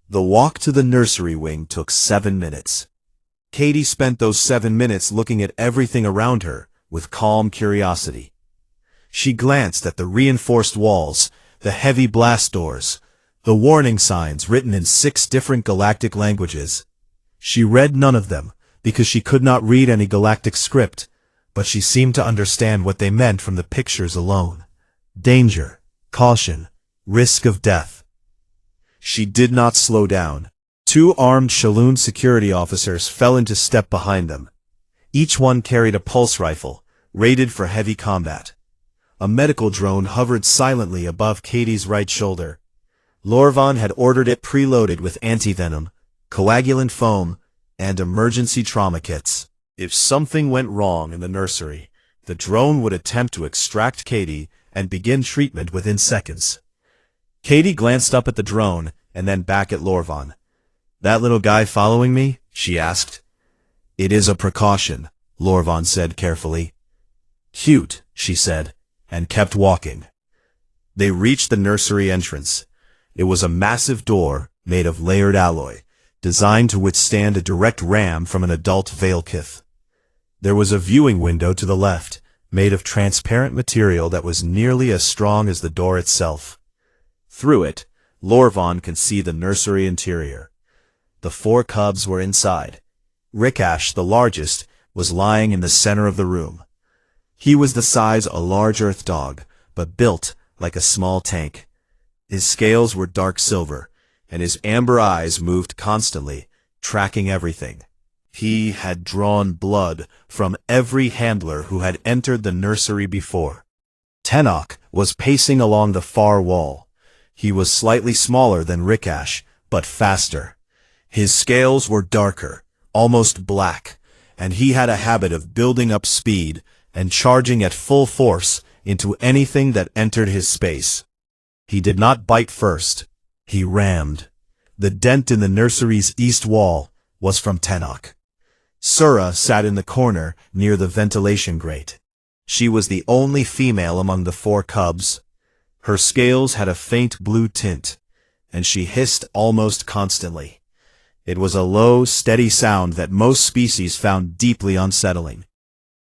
The walk to the nursery wing took 7 minutes. Katie spent those 7 minutes looking at everything around her with calm curiosity. She glanced at the reinforced walls, the heavy blast doors, the warning signs written in 6 different galactic languages. She read none of them, because she could not read any galactic script, but she seemed to understand what they meant from the pictures alone. Danger, caution, risk of death. She did not slow down. 2 armed Shalloon security officers fell into step behind them. Each one carried a pulse rifle, rated for heavy combat. A medical drone hovered silently above Katie's right shoulder. Lorvan had ordered it preloaded with antivenom, coagulant foam, and emergency trauma kits. If something went wrong in the nursery, the drone would attempt to extract Katie and begin treatment within seconds. Katie glanced up at the drone and then back at Lorvan. "That little guy following me?" she asked. "It is a precaution," Lorvan said carefully. "Cute," she said, and kept walking. They reached the nursery entrance. It was a massive door made of layered alloy, designed to withstand a direct ram from an adult Veilkith. There was a viewing window to the left, made of transparent material that was nearly as strong as the door itself. Through it, Lorvan could see the nursery interior. The 4 cubs were inside. Rikash, the largest, was lying in the center of the room. He was the size of a large earth dog, but built like a small tank. His scales were dark silver, and his amber eyes moved constantly, tracking everything. He had drawn blood from every handler who had entered the nursery before. Tenok was pacing along the far wall. He was slightly smaller than Rikash, but faster. His scales were darker, almost black, and he had a habit of building up speed and charging at full force into anything that entered his space. He did not bite first. He rammed. The dent in the nursery's east wall was from Tenok. Sura sat in the corner near the ventilation grate. She was the only female among the 4 cubs. Her scales had a faint blue tint, and she hissed almost constantly. It was a low, steady sound that most species found deeply unsettling.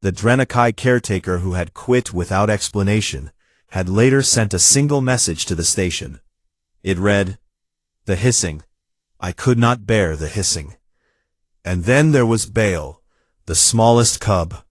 The Drenakai caretaker who had quit without explanation had later sent a single message to the station. It read, "The hissing. I could not bear the hissing." And then there was Bale, the smallest cub.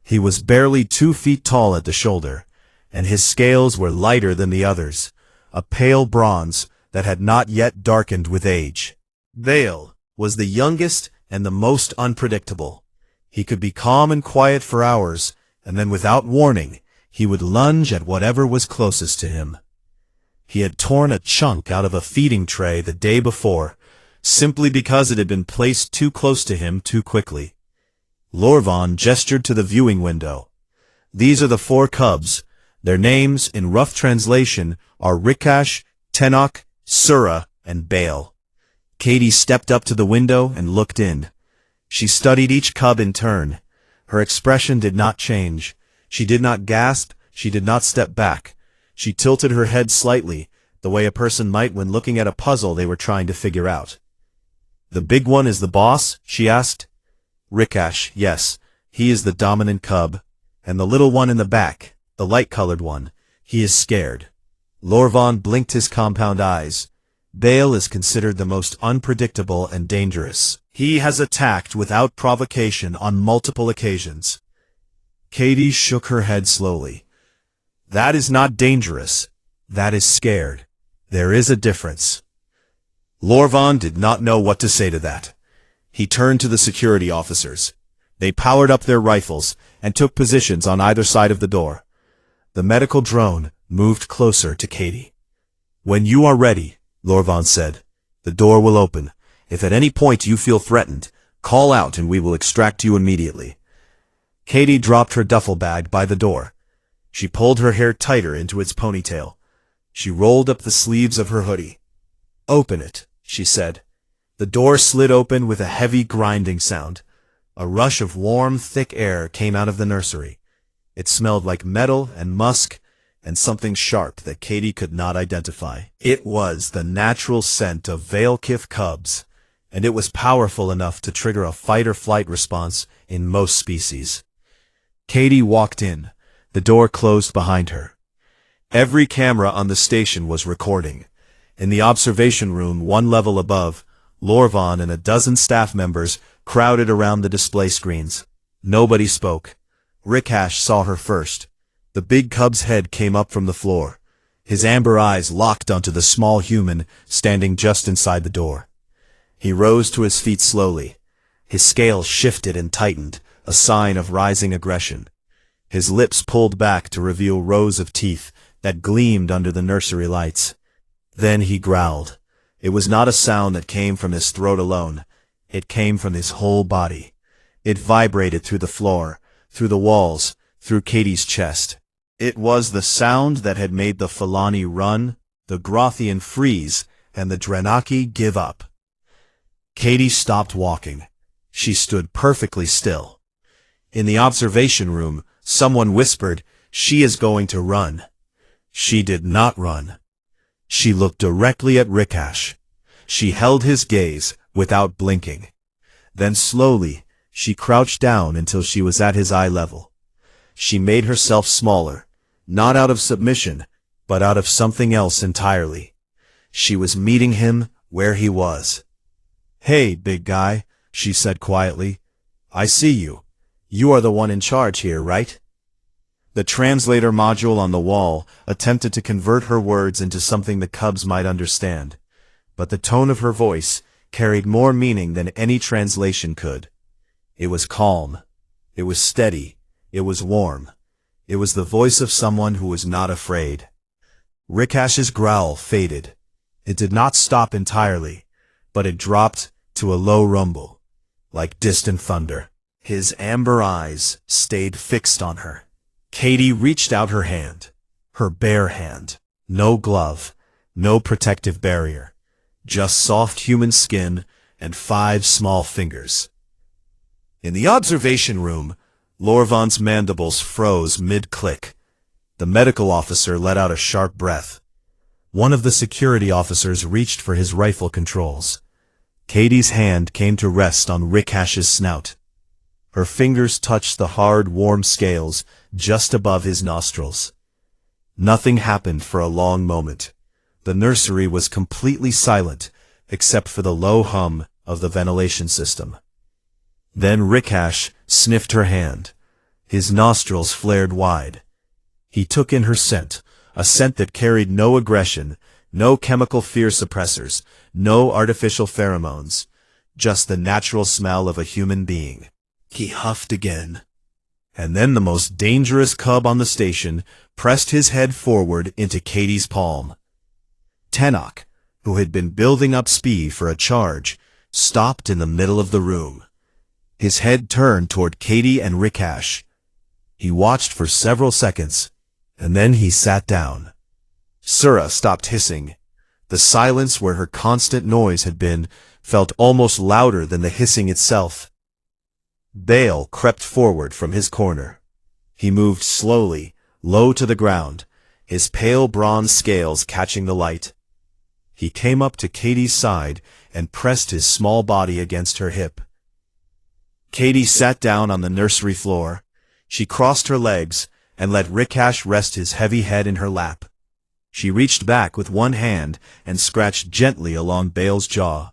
He was barely 2 feet tall at the shoulder, and his scales were lighter than the others, a pale bronze that had not yet darkened with age. Bale was the youngest and the most unpredictable. He could be calm and quiet for hours, and then without warning, he would lunge at whatever was closest to him. He had torn a chunk out of a feeding tray the day before, simply because it had been placed too close to him too quickly. Lorvan gestured to the viewing window. "These are the 4 cubs. Their names, in rough translation, are Rikash, Tenok, Sura, and Bale." Katie stepped up to the window and looked in. She studied each cub in turn. Her expression did not change. She did not gasp. She did not step back. She tilted her head slightly, the way a person might when looking at a puzzle they were trying to figure out. "The big one is the boss?" she asked. "Rikash, yes. He is the dominant cub. And the little one in the back, the light-colored one, he is scared." Lorvan blinked his compound eyes. "Bale is considered the most unpredictable and dangerous. He has attacked without provocation on multiple occasions." Katie shook her head slowly. "That is not dangerous. That is scared. There is a difference." Lorvan did not know what to say to that. He turned to the security officers. They powered up their rifles and took positions on either side of the door. The medical drone moved closer to Katie. "When you are ready," Lorvan said, "the door will open. If at any point you feel threatened, call out and we will extract you immediately." Katie dropped her duffel bag by the door. She pulled her hair tighter into its ponytail. She rolled up the sleeves of her hoodie. "Open it," she said. The door slid open with a heavy grinding sound. A rush of warm, thick air came out of the nursery. It smelled like metal and musk, and something sharp that Katy could not identify. It was the natural scent of Veilkith cubs, and it was powerful enough to trigger a fight-or-flight response in most species. Katy walked in. The door closed behind her. Every camera on the station was recording. In the observation room 1 level above, Lorvan and a dozen staff members crowded around the display screens. Nobody spoke. Rikash saw her first. The big cub's head came up from the floor. His amber eyes locked onto the small human standing just inside the door. He rose to his feet slowly. His scales shifted and tightened, a sign of rising aggression. His lips pulled back to reveal rows of teeth that gleamed under the nursery lights. Then he growled. It was not a sound that came from his throat alone. It came from his whole body. It vibrated through the floor, through the walls, through Katy's chest. It was the sound that had made the Falani run, the Grothian freeze, and the Drenaki give up. Katy stopped walking. She stood perfectly still. In the observation room, someone whispered, "She is going to run." She did not run. She looked directly at Rikash. She held his gaze without blinking. Then slowly, she crouched down until she was at his eye level. She made herself smaller, not out of submission, but out of something else entirely. She was meeting him where he was. "Hey, big guy," she said quietly. "I see you. You are the one in charge here, right?" The translator module on the wall attempted to convert her words into something the cubs might understand, but the tone of her voice carried more meaning than any translation could. It was calm. It was steady. It was warm. It was the voice of someone who was not afraid. Rikash's growl faded. It did not stop entirely, but it dropped to a low rumble, like distant thunder. His amber eyes stayed fixed on her. Katy reached out her hand, her bare hand. No glove, no protective barrier, just soft human skin and 5 small fingers. In the observation room, Lorvan's mandibles froze mid-click. The medical officer let out a sharp breath. One of the security officers reached for his rifle controls. Katy's hand came to rest on Rikash's snout. Her fingers touched the hard, warm scales just above his nostrils. Nothing happened for a long moment. The nursery was completely silent, except for the low hum of the ventilation system. Then Rikash sniffed her hand. His nostrils flared wide. He took in her scent, a scent that carried no aggression, no chemical fear suppressors, no artificial pheromones, just the natural smell of a human being. He huffed again. And then the most dangerous cub on the station pressed his head forward into Katy's palm. Tenok, who had been building up speed for a charge, stopped in the middle of the room. His head turned toward Katy and Rikash. He watched for several seconds, and then he sat down. Sura stopped hissing. The silence where her constant noise had been felt almost louder than the hissing itself. Bale crept forward from his corner. He moved slowly, low to the ground, his pale bronze scales catching the light. He came up to Katy's side and pressed his small body against her hip. Katy sat down on the nursery floor. She crossed her legs and let Rikash rest his heavy head in her lap. She reached back with one hand and scratched gently along Bale's jaw.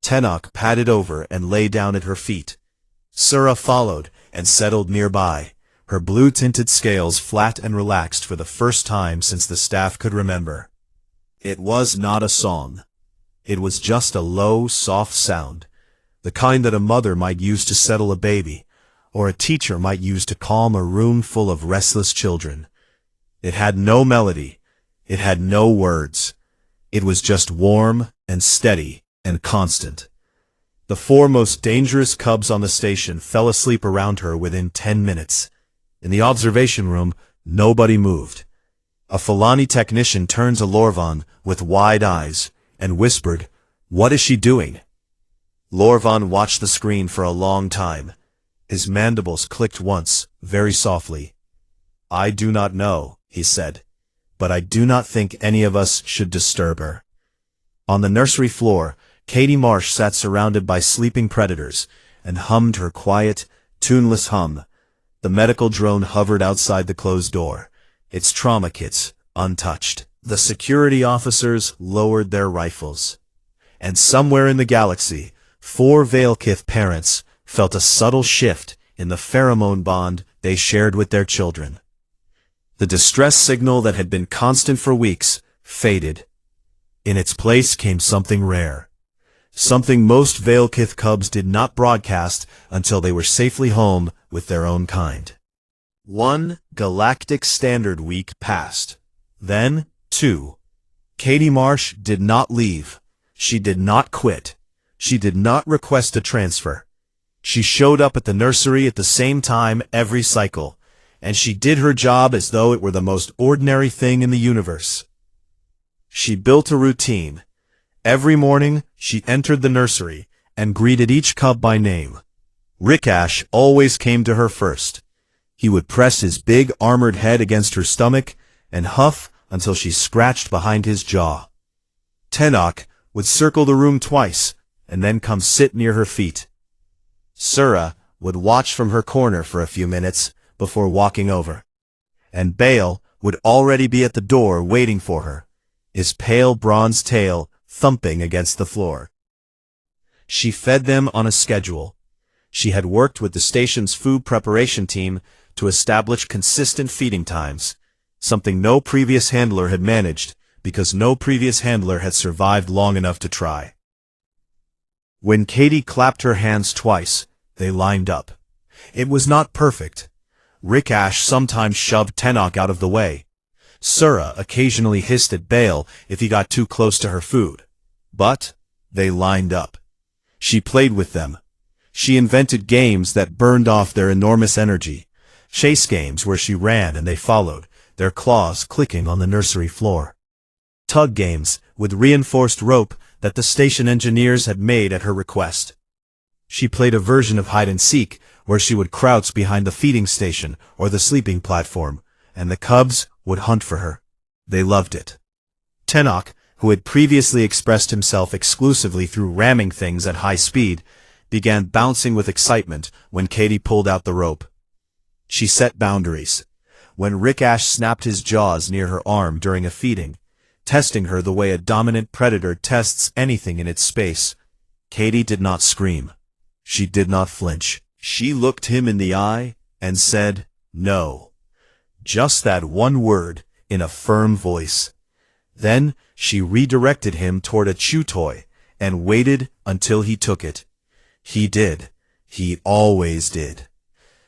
Tenok padded over and lay down at her feet. Sura followed and settled nearby, her blue-tinted scales flat and relaxed for the first time since the staff could remember. It was not a song. It was just a low, soft sound, the kind that a mother might use to settle a baby, or a teacher might use to calm a room full of restless children. It had no melody. It had no words. It was just warm and steady and constant. The 4 most dangerous cubs on the station fell asleep around her within 10 minutes. In the observation room, nobody moved. A Falani technician turned to Lorvan with wide eyes and whispered, "What is she doing?" Lorvan watched the screen for a long time. His mandibles clicked once, very softly. "I do not know," he said. but I do not think any of us should disturb her. On the nursery floor, Katie Marsh sat surrounded by sleeping predators and hummed her quiet, tuneless hum. The medical drone hovered outside the closed door, its trauma kits untouched. The security officers lowered their rifles. And somewhere in the galaxy, 4 Valekith parents felt a subtle shift in the pheromone bond they shared with their children. The distress signal that had been constant for weeks faded. In its place came something rare. Something most Valekith cubs did not broadcast until they were safely home with their own kind. 1 Galactic Standard Week passed. Then, 2. Katie Marsh did not leave. She did not quit. She did not request a transfer. She showed up at the nursery at the same time every cycle, and she did her job as though it were the most ordinary thing in the universe. She built a routine. Every morning, she entered the nursery and greeted each cub by name. Rickash always came to her first. He would press his big armored head against her stomach and huff until she scratched behind his jaw. Tenok would circle the room twice and then come sit near her feet. Sura would watch from her corner for a few minutes before walking over. And Bale would already be at the door waiting for her, his pale bronze tail thumping against the floor. She fed them on a schedule. She had worked with the station's food preparation team to establish consistent feeding times, something no previous handler had managed because no previous handler had survived long enough to try. When Katie clapped her hands twice, they lined up. It was not perfect. Rickash sometimes shoved Tenok out of the way. Sura occasionally hissed at Bale if he got too close to her food. But they lined up. She played with them. She invented games that burned off their enormous energy. Chase games where she ran and they followed, their claws clicking on the nursery floor. Tug games with reinforced rope that the station engineers had made at her request. She played a version of hide-and-seek where she would crouch behind the feeding station or the sleeping platform, and the cubs would hunt for her. They loved it. Tenok, who had previously expressed himself exclusively through ramming things at high speed, began bouncing with excitement when Katie pulled out the rope. She set boundaries. When Rickash snapped his jaws near her arm during a feeding, testing her the way a dominant predator tests anything in its space, Katie did not scream. She did not flinch. She looked him in the eye and said, "No." Just that one word, in a firm voice. Then she redirected him toward a chew toy and waited until he took it. He did. He always did.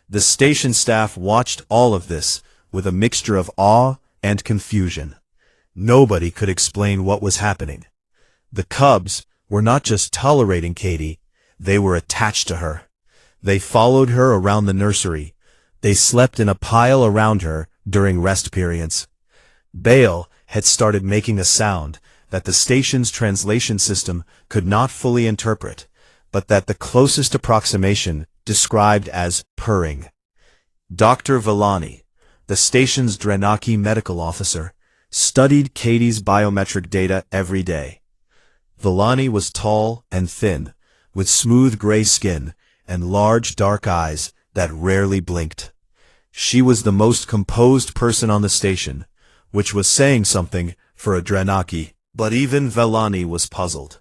The station staff watched all of this with a mixture of awe and confusion. Nobody could explain what was happening. The cubs were not just tolerating Katie, they were attached to her. They followed her around the nursery. They slept in a pile around her during rest periods. Bale had started making a sound that the station's translation system could not fully interpret, but that the closest approximation described as purring. Dr. Villani, the station's Drenaki medical officer, studied Katie's biometric data every day. Villani was tall and thin, with smooth gray skin and large dark eyes that rarely blinked. She was the most composed person on the station, which was saying something for a Drenaki, but even Villani was puzzled.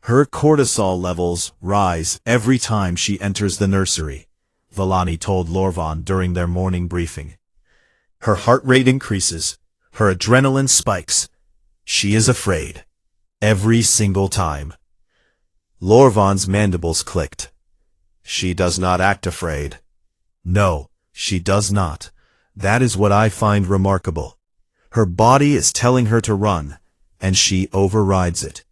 Her cortisol levels rise every time she enters the nursery, Villani told Lorvan during their morning briefing. Her heart rate increases, her adrenaline spikes. She is afraid. Every single time. Lorvan's mandibles clicked. She does not act afraid. No, she does not. That is what I find remarkable. Her body is telling her to run, and she overrides it.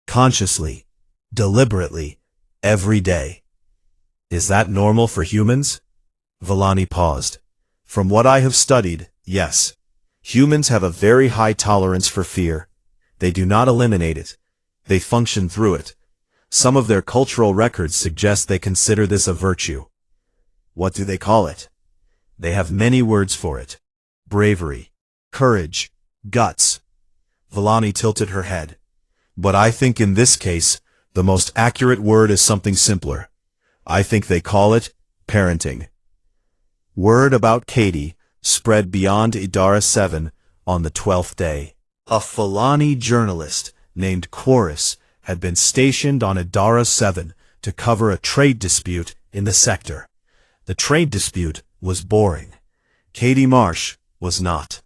Consciously, deliberately, every day. Is that normal for humans? Villani paused. From what I have studied, yes. Humans have a very high tolerance for fear. They do not eliminate it. They function through it. Some of their cultural records suggest they consider this a virtue. What do they call it? They have many words for it. Bravery, courage, Guts. Villani tilted her head. But I think in this case, the most accurate word is something simpler. I think they call it parenting. Word about Katie spread beyond Idara 7 on the 12th day. A Fulani journalist named Quaris had been stationed on Idara 7 to cover a trade dispute in the sector. The trade dispute was boring. Katie Marsh was not.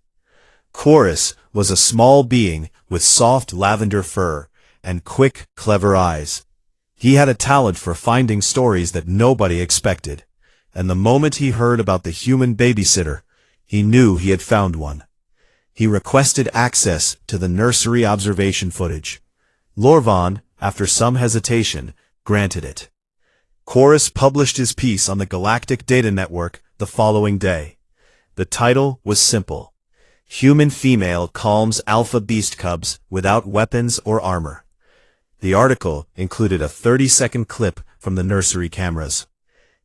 Quaris was a small being with soft lavender fur and quick, clever eyes. He had a talent for finding stories that nobody expected, and the moment he heard about the human babysitter, he knew he had found one. He requested access to the nursery observation footage. Lorvan, after some hesitation, granted it. Quaris published his piece on the Galactic Data Network the following day. The title was simple: Human Female Calms Alpha Beast Cubs Without Weapons or Armor. The article included a 30-second clip from the nursery cameras.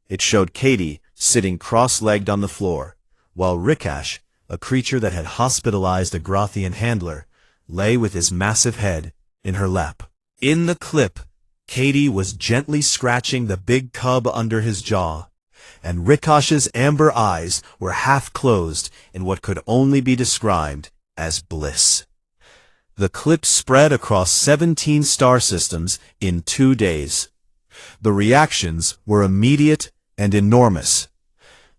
It showed Katie sitting cross-legged on the floor, while Rikash, a creature that had hospitalized a Grothian handler, lay with his massive head in her lap. In the clip, Katie was gently scratching the big cub under his jaw, and Rikash's amber eyes were half closed in what could only be described as bliss. The clip spread across 17 star systems in 2 days. The reactions were immediate and enormous.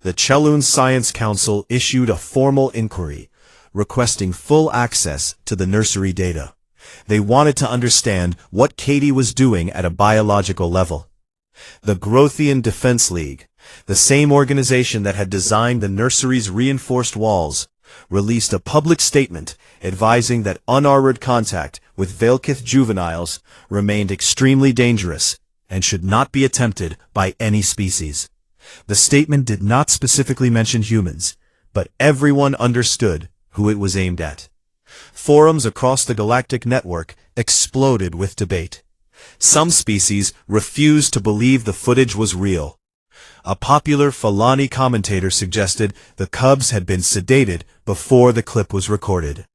The Chelun Science Council issued a formal inquiry, requesting full access to the nursery data. They wanted to understand what Katie was doing at a biological level. The Grothian Defense League, the same organization that had designed the nursery's reinforced walls, released a public statement advising that unarmored contact with Veilkith juveniles remained extremely dangerous and should not be attempted by any species. The statement did not specifically mention humans, but everyone understood who it was aimed at. Forums across the galactic network exploded with debate. Some species refused to believe the footage was real. A popular Fulani commentator suggested the cubs had been sedated before the clip was recorded.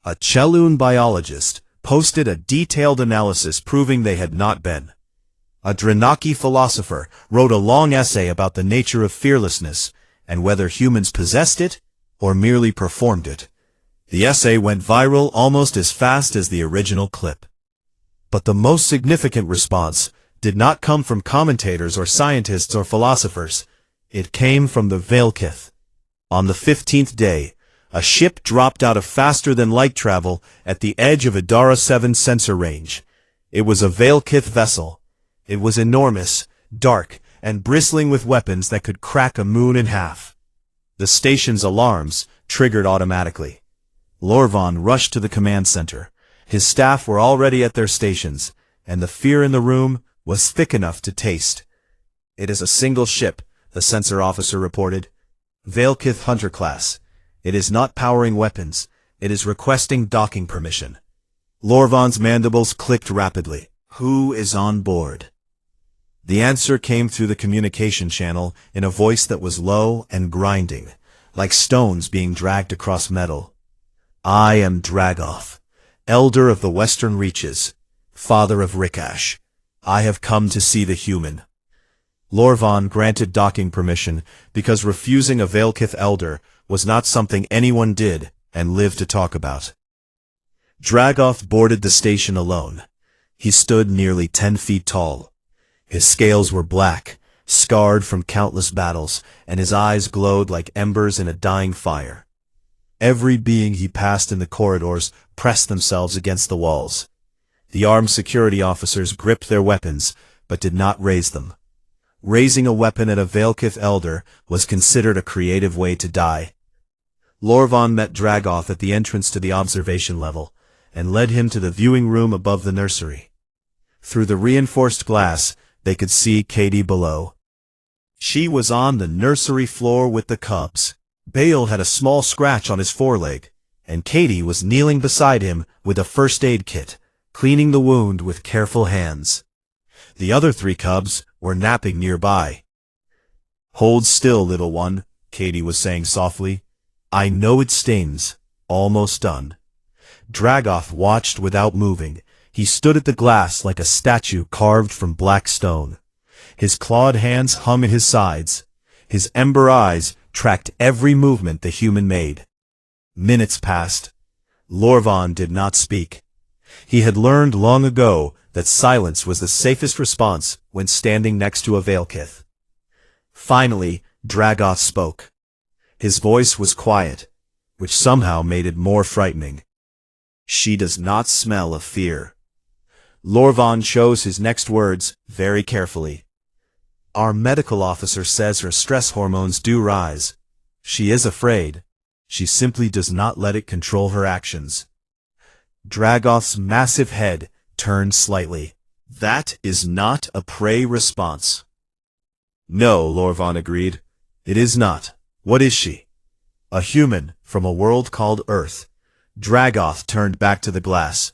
A Chelun biologist posted a detailed analysis proving they had not been. A Dranaki philosopher wrote a long essay about the nature of fearlessness and whether humans possessed it or merely performed it. The essay went viral almost as fast as the original clip. But the most significant response did not come from commentators or scientists or philosophers. It came from the Veilkith. On the 15th day, a ship dropped out of faster-than-light travel at the edge of Idara 7 sensor range. It was a Veilkith vessel. It was enormous, dark, and bristling with weapons that could crack a moon in half. The station's alarms triggered automatically. Lorvan rushed to the command center. His staff were already at their stations, and the fear in the room was thick enough to taste. "It is a single ship," the sensor officer reported. "Veilkith Hunter class. It is not powering weapons. It is requesting docking permission." Lorvan's mandibles clicked rapidly. "Who is on board?" The answer came through the communication channel in a voice that was low and grinding, like stones being dragged across metal. "I am Dragoth, Elder of the Western Reaches, father of Rikash. I have come to see the human." Lorvan granted docking permission because refusing a Veilkith elder was not something anyone did and lived to talk about. Dragoth boarded the station alone. He stood nearly 10 feet tall. His scales were black, scarred from countless battles, and his eyes glowed like embers in a dying fire. Every being he passed in the corridors pressed themselves against the walls. The armed security officers gripped their weapons, but did not raise them. Raising a weapon at a Veilkith elder was considered a creative way to die. Lorvan met Dragoth at the entrance to the observation level, and led him to the viewing room above the nursery. Through the reinforced glass, they could see Katie below. She was on the nursery floor with the cubs. Bale had a small scratch on his foreleg, and Katie was kneeling beside him with a first aid kit, cleaning the wound with careful hands. The other 3 cubs were napping nearby. "Hold still, little one," Katie was saying softly. "I know it stings. Almost done." Dragoth watched without moving. He stood at the glass like a statue carved from black stone. His clawed hands hung at his sides. His ember eyes tracked every movement the human made. Minutes passed. Lorvan did not speak. He had learned long ago that silence was the safest response when standing next to a Veilkith. Finally, Dragoth spoke. His voice was quiet, which somehow made it more frightening. "She does not smell of fear." Lorvan chose his next words very carefully. "Our medical officer says her stress hormones do rise. She is afraid. She simply does not let it control her actions." Dragoth's massive head turned slightly. "That is not a prey response." "No," Lorvan agreed. "It is not. What is she?" "A human from a world called Earth." Dragoth turned back to the glass.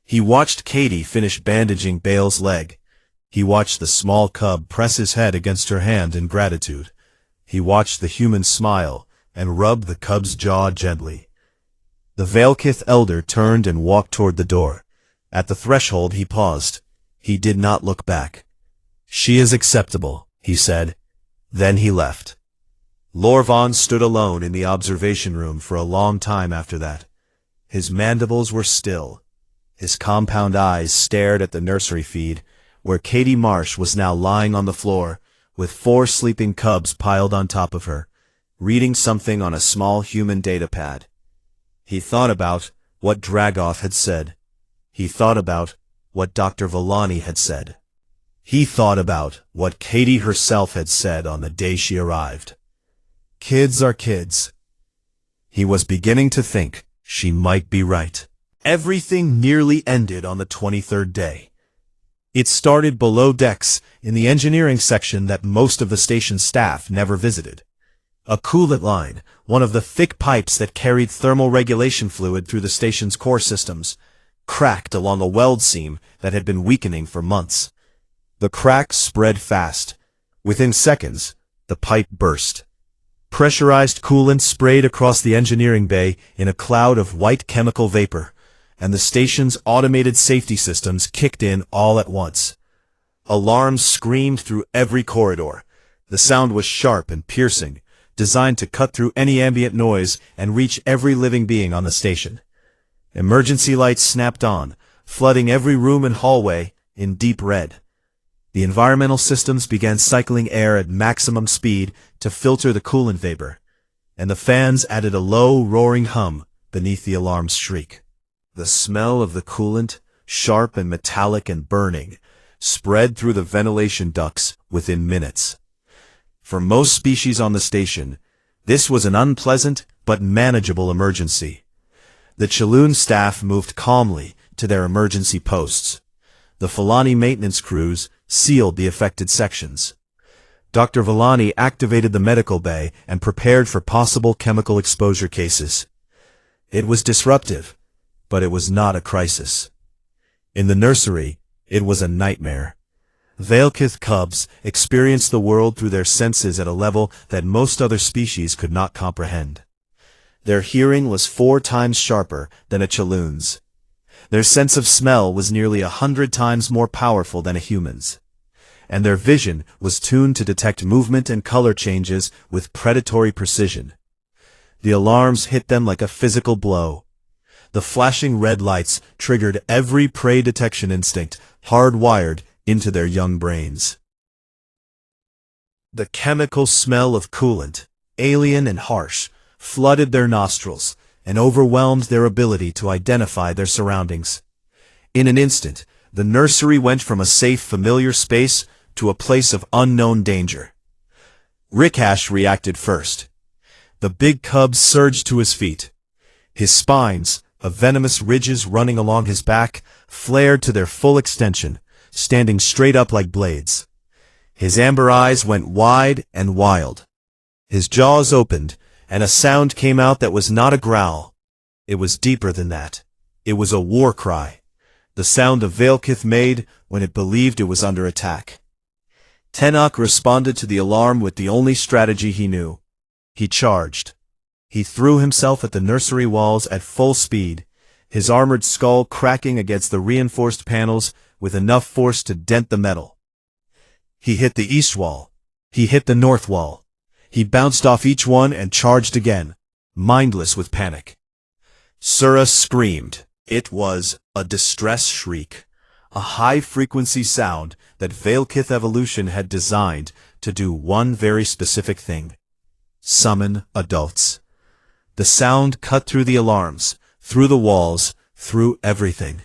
He watched Katie finish bandaging Bale's leg. He watched the small cub press his head against her hand in gratitude. He watched the human smile and rub the cub's jaw gently. The Veilkith elder turned and walked toward the door. At the threshold he paused. He did not look back. "She is acceptable," he said. Then he left. Lorvan stood alone in the observation room for a long time after that. His mandibles were still. His compound eyes stared at the nursery feed, where Katie Marsh was now lying on the floor, with 4 sleeping cubs piled on top of her, reading something on a small human datapad. He thought about what Dragoth had said. He thought about what Dr. Villani had said. He thought about what Katie herself had said on the day she arrived. Kids are kids. He was beginning to think she might be right. Everything nearly ended on the 23rd day. It started below decks, in the engineering section that most of the station's staff never visited. A coolant line, one of the thick pipes that carried thermal regulation fluid through the station's core systems, cracked along a weld seam that had been weakening for months. The crack spread fast. Within seconds, the pipe burst. Pressurized coolant sprayed across the engineering bay in a cloud of white chemical vapor, and the station's automated safety systems kicked in all at once. Alarms screamed through every corridor. The sound was sharp and piercing, designed to cut through any ambient noise and reach every living being on the station. Emergency lights snapped on, flooding every room and hallway in deep red. The environmental systems began cycling air at maximum speed to filter the coolant vapor, and the fans added a low, roaring hum beneath the alarm's shriek. The smell of the coolant, sharp and metallic and burning, spread through the ventilation ducts within minutes. For most species on the station, this was an unpleasant but manageable emergency. The Chaloon staff moved calmly to their emergency posts. The Filani maintenance crews sealed the affected sections. Dr. Villani activated the medical bay and prepared for possible chemical exposure cases. It was disruptive, but it was not a crisis. In the nursery, it was a nightmare. Veilkith cubs experienced the world through their senses at a level that most other species could not comprehend. Their hearing was 4 times sharper than a Chaloon's. Their sense of smell was nearly 100 times more powerful than a human's. And their vision was tuned to detect movement and color changes with predatory precision. The alarms hit them like a physical blow. The flashing red lights triggered every prey detection instinct, hardwired into their young brains. The chemical smell of coolant, alien and harsh, flooded their nostrils and overwhelmed their ability to identify their surroundings. In an instant, the nursery went from a safe, familiar space to a place of unknown danger. Rikash reacted first. The big cub surged to his feet. His spines, of venomous ridges running along his back, flared to their full extension, standing straight up like blades. His amber eyes went wide and wild. His jaws opened, and a sound came out that was not a growl. It was deeper than that. It was a war cry, the sound a Veilkith made when it believed it was under attack. Tenok responded to the alarm with the only strategy he knew. He charged. He threw himself at the nursery walls at full speed, his armored skull cracking against the reinforced panels with enough force to dent the metal. He hit the east wall. He hit the north wall. He bounced off each one and charged again, mindless with panic. Sura screamed. It was a distress shriek, a high-frequency sound that Veilkith Evolution had designed to do one very specific thing: summon adults. The sound cut through the alarms, through the walls, through everything.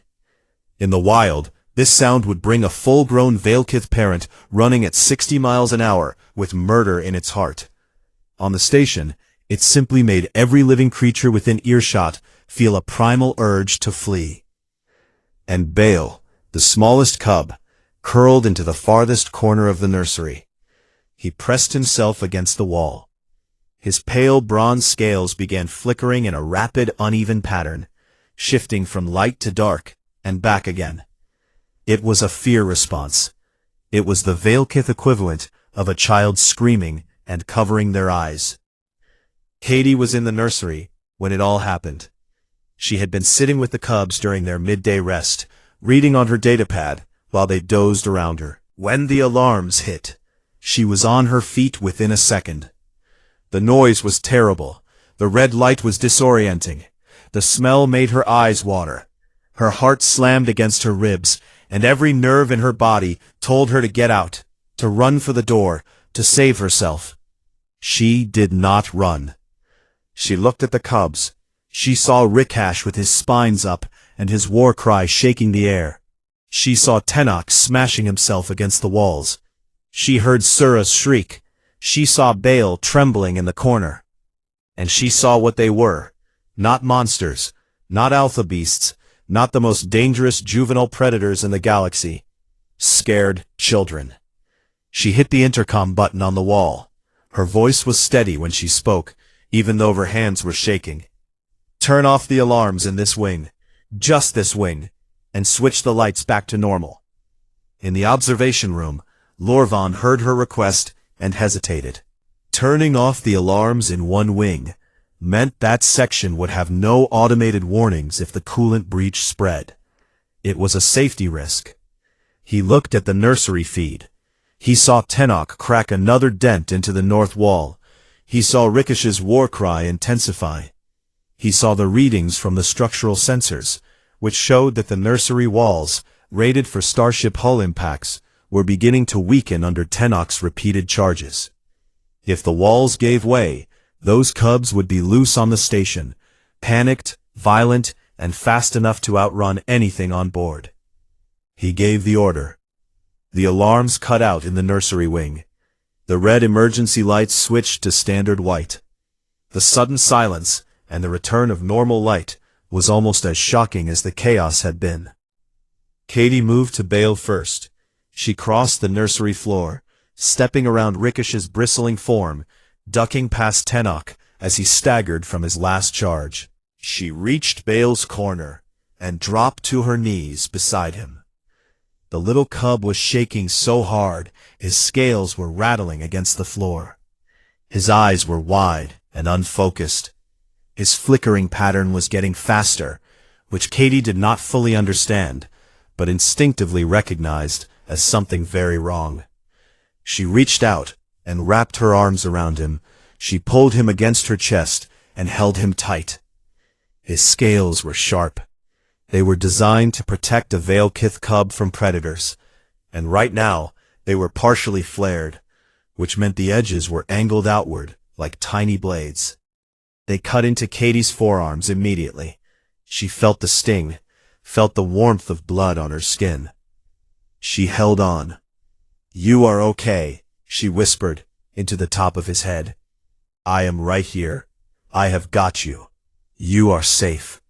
In the wild, this sound would bring a full-grown Veilkith parent running at 60 miles an hour with murder in its heart. On the station, it simply made every living creature within earshot feel a primal urge to flee. And Bale, the smallest cub, curled into the farthest corner of the nursery. He pressed himself against the wall. His pale bronze scales began flickering in a rapid, uneven pattern, shifting from light to dark and back again. It was a fear response. It was the Veilkith equivalent of a child screaming and covering their eyes. Katie was in the nursery when it all happened. She had been sitting with the cubs during their midday rest, reading on her datapad while they dozed around her. When the alarms hit, she was on her feet within a second. The noise was terrible. The red light was disorienting. The smell made her eyes water. Her heart slammed against her ribs, and every nerve in her body told her to get out, to run for the door, to save herself. She did not run. She looked at the cubs. She saw Rikash with his spines up and his war cry shaking the air. She saw Tenok smashing himself against the walls. She heard Sura's shriek. She saw Bale trembling in the corner. And she saw what they were. Not monsters, not alpha beasts, not the most dangerous juvenile predators in the galaxy. Scared children. She hit the intercom button on the wall. Her voice was steady when she spoke, even though her hands were shaking. Turn off the alarms in this wing, just this wing, and switch the lights back to normal. In the observation room, Lorvan heard her request and hesitated. Turning off the alarms in one wing meant that section would have no automated warnings if the coolant breach spread. It was a safety risk. He looked at the nursery feed. He saw Tenok crack another dent into the north wall. He saw Rikash's war cry intensify. He saw the readings from the structural sensors, which showed that the nursery walls, rated for starship hull impacts, were beginning to weaken under Tenok's repeated charges. If the walls gave way, those cubs would be loose on the station, panicked, violent, and fast enough to outrun anything on board. He gave the order. The alarms cut out in the nursery wing. The red emergency lights switched to standard white. The sudden silence and the return of normal light was almost as shocking as the chaos had been. Katie moved to Bale first. She crossed the nursery floor, stepping around Rikash's bristling form, ducking past Tenok as he staggered from his last charge. She reached Bale's corner and dropped to her knees beside him. The little cub was shaking so hard his scales were rattling against the floor. His eyes were wide and unfocused. His flickering pattern was getting faster, which Katie did not fully understand, but instinctively recognized as something very wrong. She reached out and wrapped her arms around him. She pulled him against her chest and held him tight. His scales were sharp. They were designed to protect a Veilkith cub from predators, and right now they were partially flared, which meant the edges were angled outward like tiny blades. They cut into Katie's forearms immediately. She felt the sting, felt the warmth of blood on her skin. She held on. "You are okay," she whispered into the top of his head. "I am right here. I have got you. You are safe."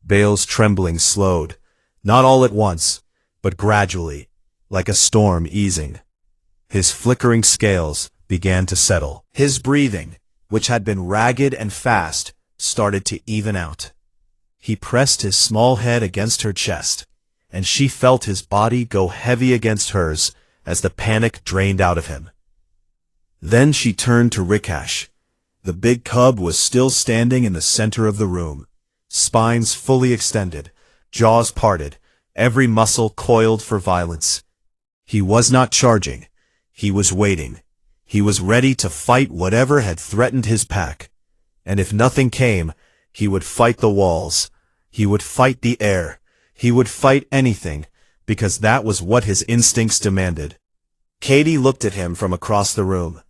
Bale's trembling slowed, not all at once, but gradually, like a storm easing. His flickering scales began to settle. His breathing, which had been ragged and fast, started to even out. He pressed his small head against her chest, and she felt his body go heavy against hers as the panic drained out of him. Then she turned to Rikash. The big cub was still standing in the center of the room, spines fully extended, jaws parted, every muscle coiled for violence. He was not charging. He was waiting. He was ready to fight whatever had threatened his pack. And if nothing came, he would fight the walls. He would fight the air. He would fight anything, because that was what his instincts demanded. Katie looked at him from across the room.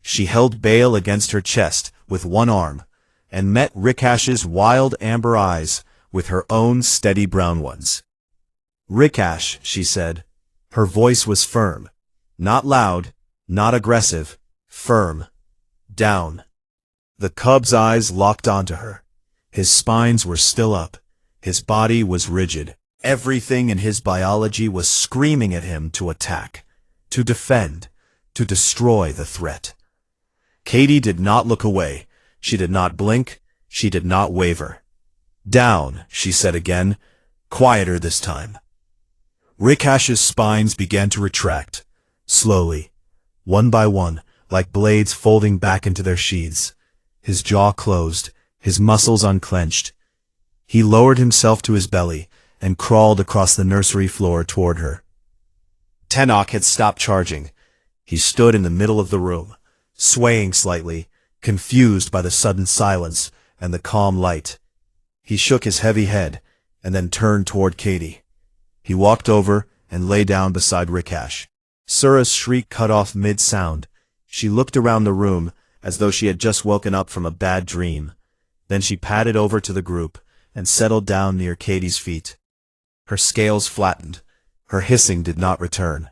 She held Bale against her chest with one arm, and met Rikash's wild amber eyes with her own steady brown ones. "Rikash," she said. Her voice was firm. Not loud, not aggressive, firm. "Down." The cub's eyes locked onto her. His spines were still up. His body was rigid. Everything in his biology was screaming at him to attack, to defend, to destroy the threat. Katie did not look away. She did not blink. She did not waver. "Down," she said again, quieter this time. Rikash's spines began to retract, slowly, one by one, like blades folding back into their sheaths. His jaw closed, his muscles unclenched. He lowered himself to his belly and crawled across the nursery floor toward her. Tenok had stopped charging. He stood in the middle of the room, swaying slightly, confused by the sudden silence and the calm light. He shook his heavy head and then turned toward Katie. He walked over and lay down beside Rikash. Sura's shriek cut off mid-sound. She looked around the room as though she had just woken up from a bad dream. Then she padded over to the group and settled down near Katie's feet. Her scales flattened. Her hissing did not return.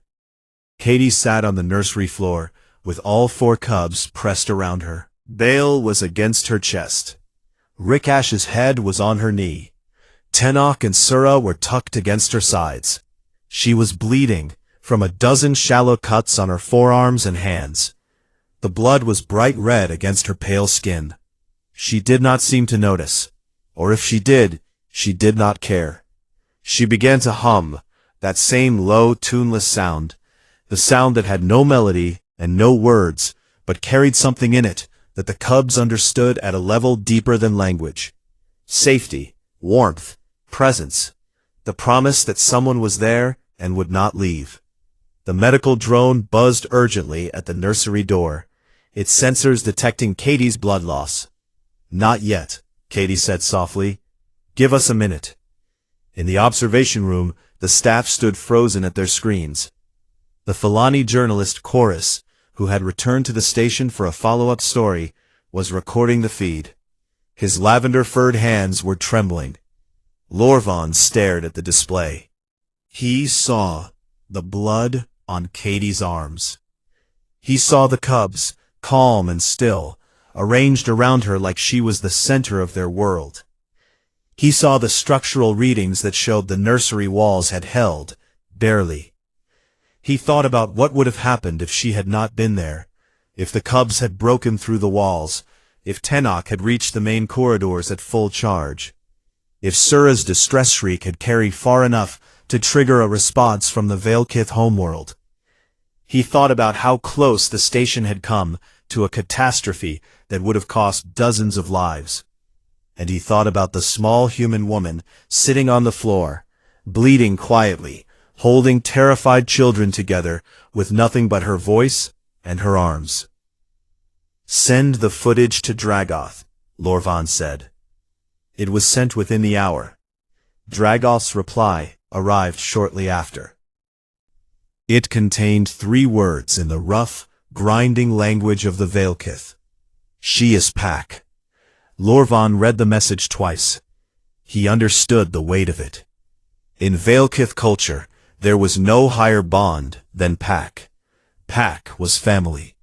Katie sat on the nursery floor with all 4 cubs pressed around her. Bale was against her chest. Rikash's head was on her knee. Tenok and Sura were tucked against her sides. She was bleeding from a dozen shallow cuts on her forearms and hands. The blood was bright red against her pale skin. She did not seem to notice, or if she did not care. She began to hum, that same low, tuneless sound, the sound that had no melody and no words, but carried something in it that the cubs understood at a level deeper than language. Safety, warmth, presence, the promise that someone was there and would not leave. The medical drone buzzed urgently at the nursery door, its sensors detecting Katie's blood loss. "Not yet," Katie said softly. "Give us a minute." In the observation room, the staff stood frozen at their screens. The Fulani journalist Chorus, who had returned to the station for a follow-up story, was recording the feed. His lavender-furred hands were trembling. Lorvan stared at the display. He saw the blood on Katie's arms. He saw the cubs, calm and still, arranged around her like she was the center of their world. He saw the structural readings that showed the nursery walls had held, barely. He thought about what would have happened if she had not been there, if the cubs had broken through the walls, if Tenok had reached the main corridors at full charge, if Sura's distress shriek had carried far enough to trigger a response from the Valkith homeworld. He thought about how close the station had come to a catastrophe that would have cost dozens of lives. And he thought about the small human woman sitting on the floor, bleeding quietly, holding terrified children together with nothing but her voice and her arms. "Send the footage to Dragoth," Lorvan said. It was sent within the hour. Dragoth's reply arrived shortly after. It contained 3 words in the rough, grinding language of the Valkith. "She is Pack." Lorvan read the message twice. He understood the weight of it. In Valkith culture, there was no higher bond than Pack. Pack was family.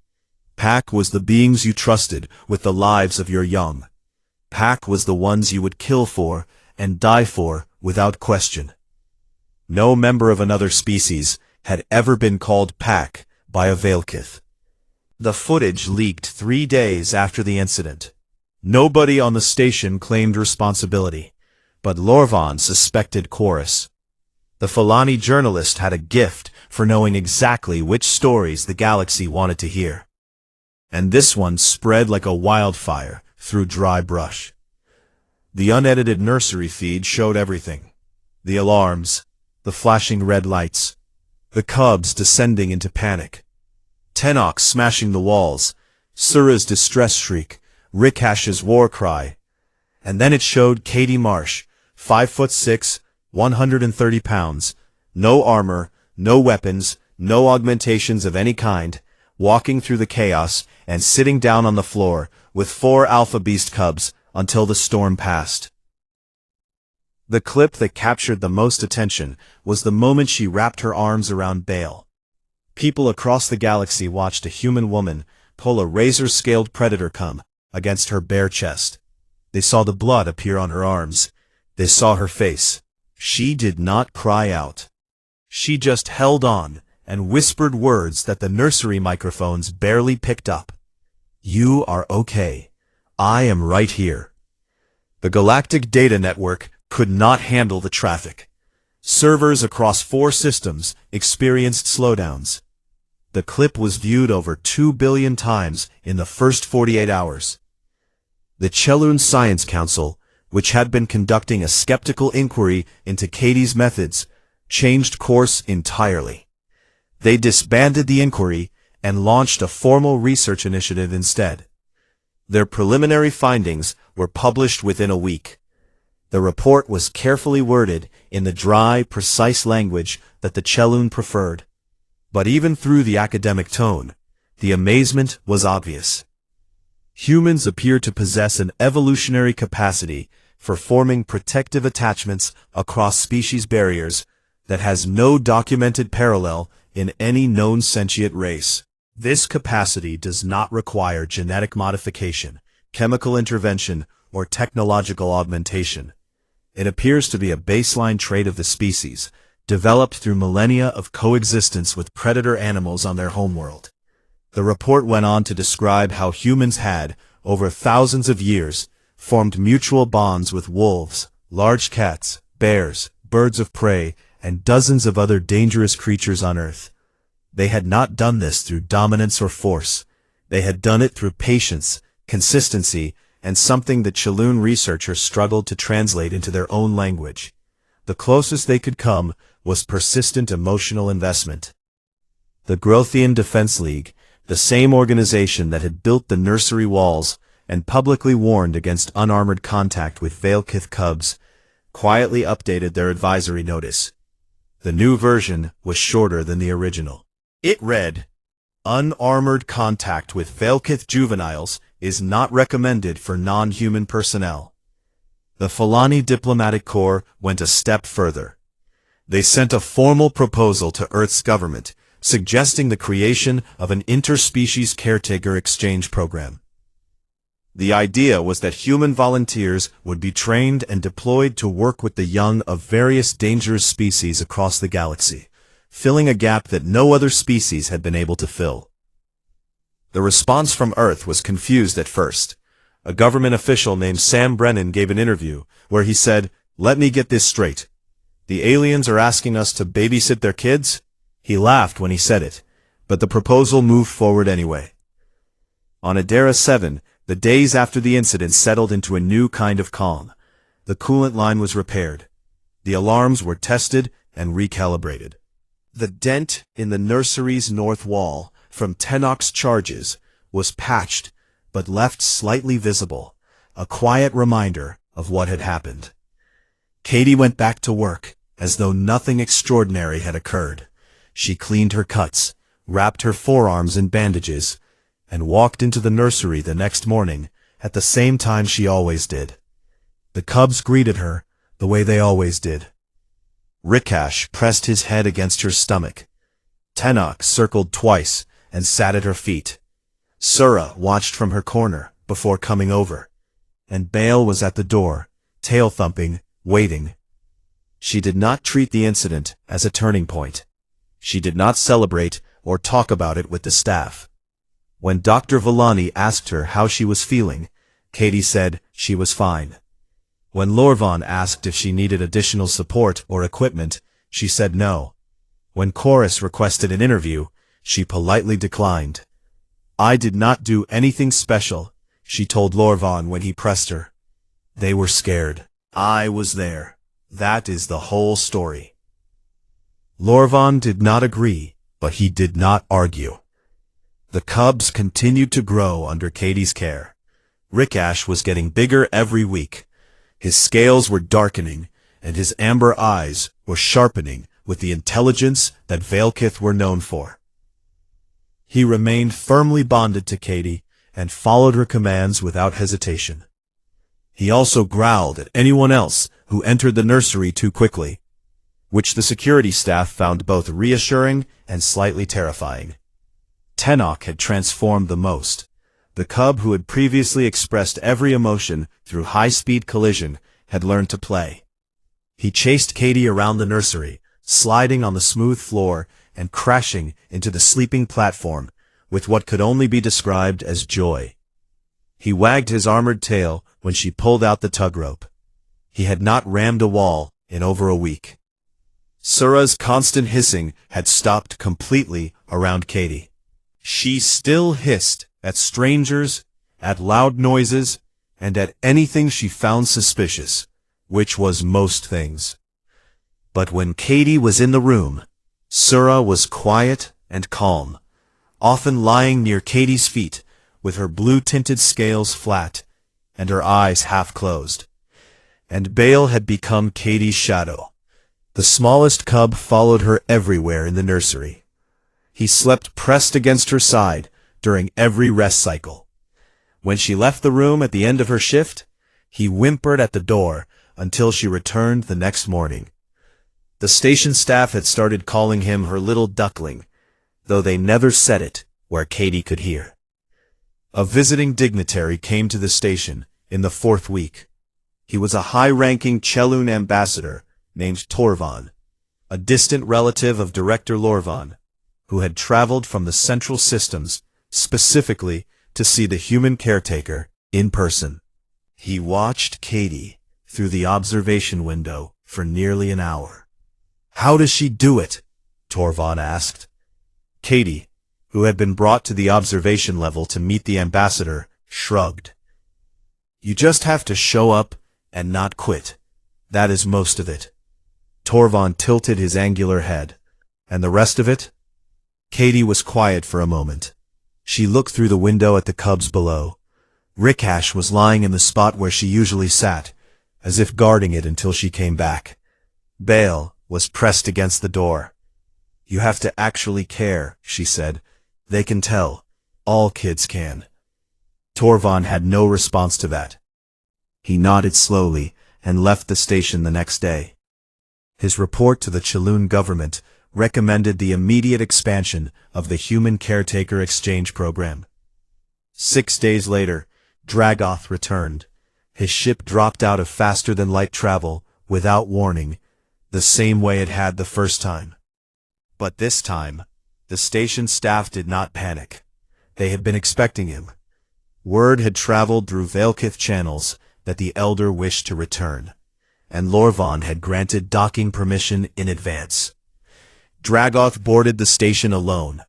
Pack was the beings you trusted with the lives of your young. Pack was the ones you would kill for and die for without question. No member of another species had ever been called Pack by a Valkith. The footage leaked 3 days after the incident. Nobody on the station claimed responsibility, but Lorvan suspected Chorus. The Fulani journalist had a gift for knowing exactly which stories the galaxy wanted to hear. And this one spread like a wildfire through dry brush. The unedited nursery feed showed everything. The alarms, the flashing red lights, the cubs descending into panic, Tenok smashing the walls, Sura's distress shriek, Rikash's war cry. And then it showed Katie Marsh, 5'6", 130 pounds, no armor, no weapons, no augmentations of any kind, walking through the chaos and sitting down on the floor with 4 alpha beast cubs until the storm passed. The clip that captured the most attention was the moment she wrapped her arms around Bale. People across the galaxy watched a human woman pull a razor-scaled predator come against her bare chest. They saw the blood appear on her arms. They saw her face. She did not cry out. She just held on and whispered words that the nursery microphones barely picked up. "You are okay. I am right here." The Galactic Data Network could not handle the traffic. Servers across 4 systems experienced slowdowns. The clip was viewed over 2 billion times in the first 48 hours. The Chelun Science Council, which had been conducting a skeptical inquiry into Katie's methods, changed course entirely. They disbanded the inquiry and launched a formal research initiative instead. Their preliminary findings were published within a week. The report was carefully worded in the dry, precise language that the Chelun preferred. But even through the academic tone, the amazement was obvious. Humans appear to possess an evolutionary capacity for forming protective attachments across species barriers that has no documented parallel in any known sentient race. This capacity does not require genetic modification, chemical intervention, or technological augmentation. It appears to be a baseline trait of the species, developed through millennia of coexistence with predator animals on their homeworld. The report went on to describe how humans had, over thousands of years, formed mutual bonds with wolves, large cats, bears, birds of prey, and dozens of other dangerous creatures on Earth. They had not done this through dominance or force. They had done it through patience, consistency, and something that Chelun researchers struggled to translate into their own language. The closest they could come was persistent emotional investment. The Grothian Defense League, the same organization that had built the nursery walls and publicly warned against unarmored contact with Veilkith cubs, quietly updated their advisory notice. The new version was shorter than the original. It read, "Unarmored contact with Veilkith juveniles is not recommended for non-human personnel." The Fulani Diplomatic Corps went a step further. They sent a formal proposal to Earth's government, suggesting the creation of an interspecies caretaker exchange program. The idea was that human volunteers would be trained and deployed to work with the young of various dangerous species across the galaxy, filling a gap that no other species had been able to fill. The response from Earth was confused at first. A government official named Sam Brennan gave an interview where he said, "Let me get this straight. The aliens are asking us to babysit their kids?" He laughed when he said it, but the proposal moved forward anyway. On Adara 7, the days after the incident settled into a new kind of calm. The coolant line was repaired. The alarms were tested and recalibrated. The dent in the nursery's north wall from Tenok's charges was patched, but left slightly visible, a quiet reminder of what had happened. Katie went back to work, as though nothing extraordinary had occurred. She cleaned her cuts, wrapped her forearms in bandages, and walked into the nursery the next morning at the same time she always did. The cubs greeted her the way they always did. Rikash pressed his head against her stomach. Tenok circled twice and sat at her feet. Sura watched from her corner before coming over, and Bale was at the door, tail-thumping, waiting. She did not treat the incident as a turning point. She did not celebrate or talk about it with the staff. When Dr. Villani asked her how she was feeling, Katie said she was fine. When Lorvan asked if she needed additional support or equipment, she said no. When Chorus requested an interview, she politely declined. "I did not do anything special," she told Lorvan when he pressed her. They were scared. I was there. That is the whole story. Lorvan did not agree, but he did not argue. The cubs continued to grow under Katie's care. Rikash was getting bigger every week. His scales were darkening, and his amber eyes were sharpening with the intelligence that Valkith were known for. He remained firmly bonded to Katie and followed her commands without hesitation. He also growled at anyone else who entered the nursery too quickly, which the security staff found both reassuring and slightly terrifying. Tenok had transformed the most. The cub who had previously expressed every emotion through high-speed collision had learned to play. He chased Katie around the nursery, sliding on the smooth floor and crashing into the sleeping platform with what could only be described as joy. He wagged his armored tail when she pulled out the tug rope. He had not rammed a wall in over a week. Sura's constant hissing had stopped completely around Katie. She still hissed at strangers, at loud noises, and at anything she found suspicious, which was most things. But when Katie was in the room, Sura was quiet and calm, often lying near Katie's feet with her blue-tinted scales flat and her eyes half-closed. And Bale had become Katie's shadow. The smallest cub followed her everywhere in the nursery. He slept pressed against her side during every rest cycle. When she left the room at the end of her shift, he whimpered at the door until she returned the next morning. The station staff had started calling him her little duckling, though they never said it where Katie could hear. A visiting dignitary came to the station in the 4th week. He was a high-ranking Chelun ambassador named Torvan, a distant relative of Director Lorvan, who had traveled from the Central Systems specifically to see the human caretaker in person. He watched Katie through the observation window for nearly an hour. "How does she do it?" Torvan asked. Katie, who had been brought to the observation level to meet the ambassador, shrugged. "You just have to show up and not quit. That is most of it." Torvan tilted his angular head. "And the rest of it?" Katie was quiet for a moment. She looked through the window at the cubs below. Rikash was lying in the spot where she usually sat, as if guarding it until she came back. Bale was pressed against the door. "You have to actually care," she said. "They can tell. All kids can." Torvan had no response to that. He nodded slowly and left the station the next day. His report to the Chelun government recommended the immediate expansion of the Human Caretaker Exchange Program. 6 days later, Dragoth returned. His ship dropped out of faster-than-light travel without warning, the same way it had the first time. But this time, the station staff did not panic. They had been expecting him. Word had traveled through Valkith channels that the Elder wished to return, and Lorvan had granted docking permission in advance. Dragoth boarded the station alone.